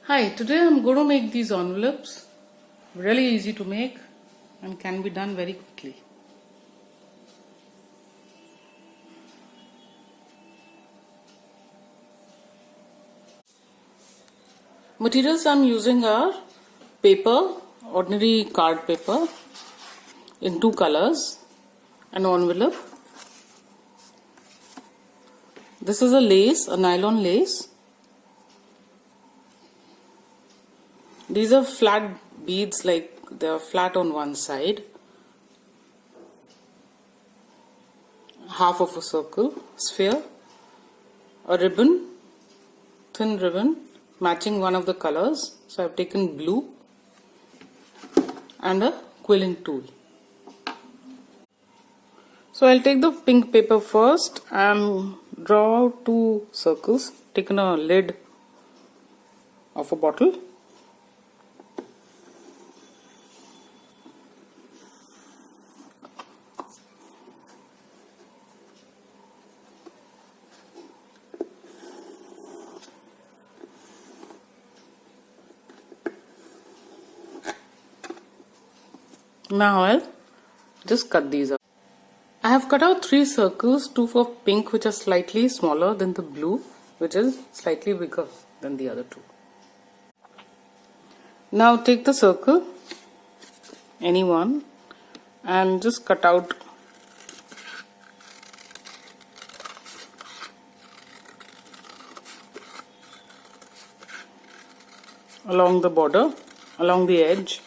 Hi, today I'm going to make these envelopes. Really easy to make and can be done very quickly. Materials I'm using are paper, ordinary card paper in two colors, an envelope. This is a lace, a nylon lace. These are flat beads, like they are flat on one side. Half of a circle, sphere, a ribbon, thin ribbon matching one of the colors. So I've taken blue and a quilling tool. So I'll take the pink paper first and draw two circles. Taken a lid of a bottle. Now I'll just cut these out. I have cut out three circles, two for pink which are slightly smaller than the blue, which is slightly bigger than the other two. Now take the circle, any one, and just cut out along the border, along the edge.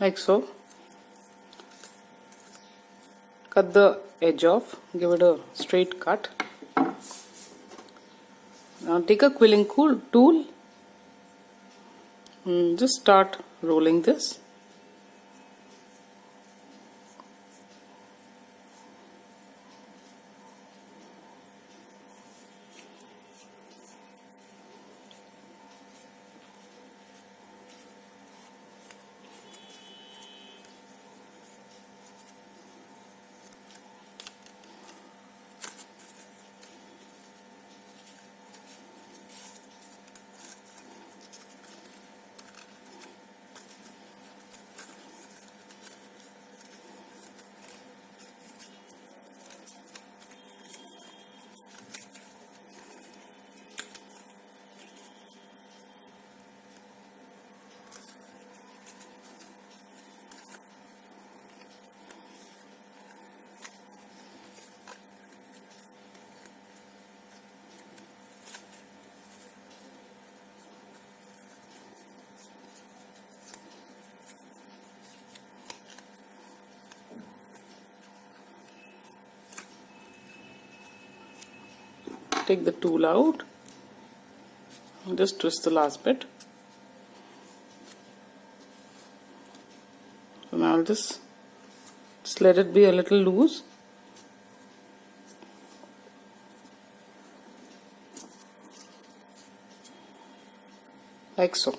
Like so. Cut the edge off, give it a straight cut. Now take a quilling tool and just start rolling this. Take the tool out and just twist the last bit. So now I'll just let it be a little loose. Like so.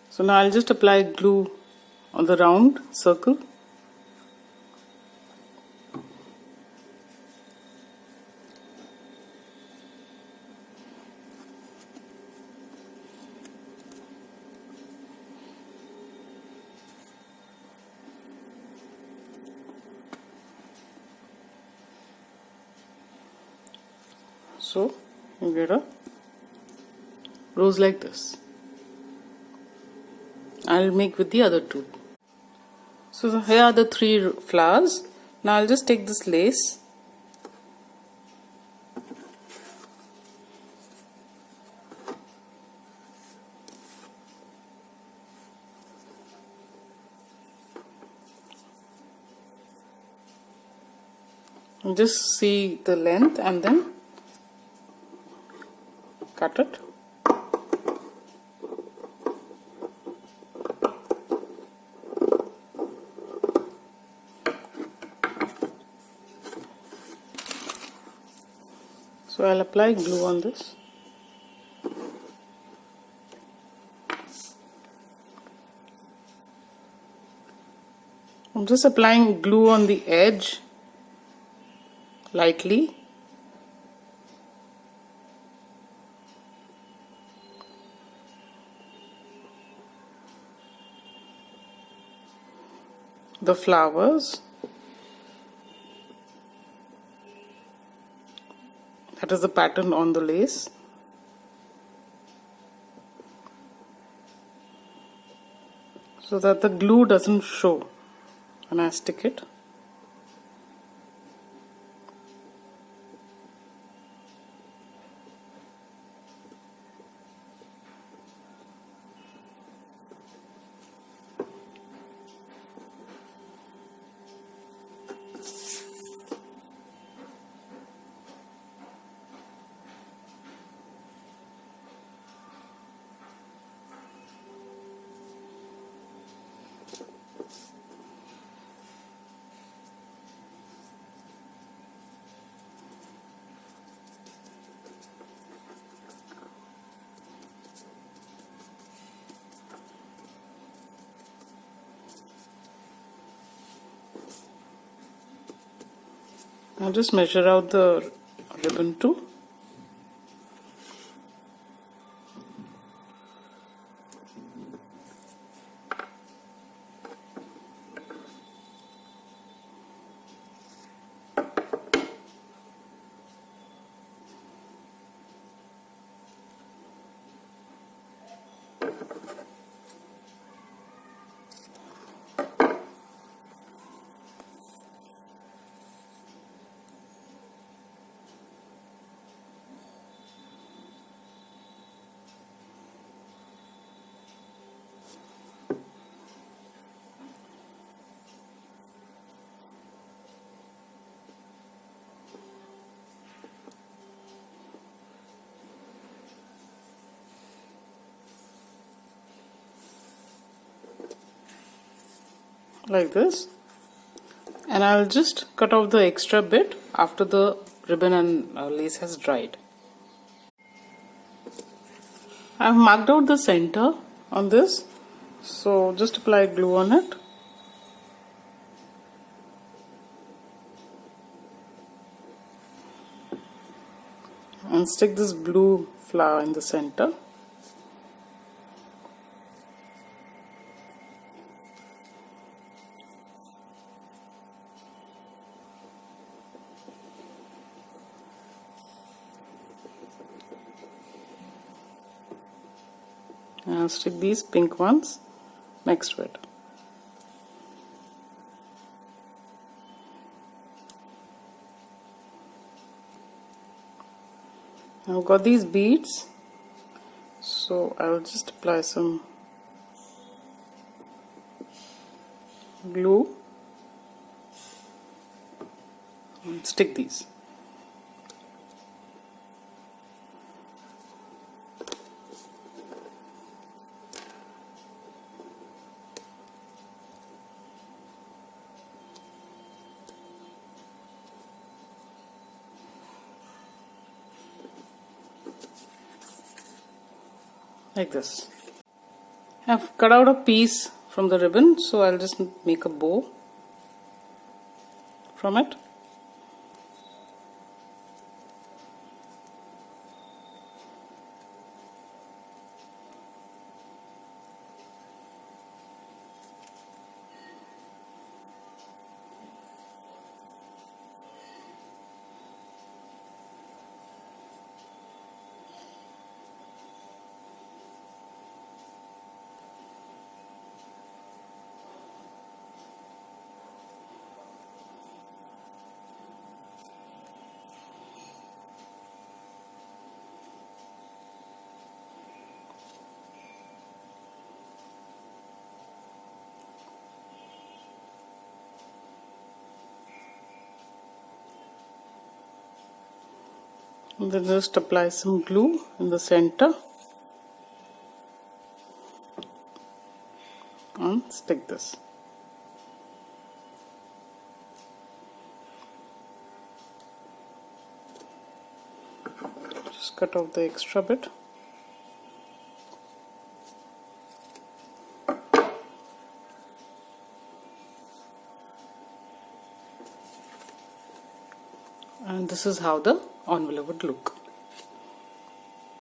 So now I'll just apply glue on the round circle. So you get a rose like this. I'll make with the other two. So here are the three flowers. Now I'll just take this lace . And just see the length and then cut it. So I'll apply glue on this. I'm just applying glue on the edge lightly. The flowers, that is the pattern on the lace. So that the glue doesn't show when I stick it. Now just measure out the ribbon too. Like this, and I'll just cut off the extra bit after the ribbon and lace has dried. I've marked out the center on this, so just apply glue on it. And stick this blue flower in the center. And I'll stick these pink ones next to it. I've got these beads, so I'll just apply some glue and stick these. Like this. I've cut out a piece from the ribbon, so I'll just make a bow from it. And then just apply some glue in the center and stick this. Just cut off the extra bit. And this is how the envelope would look.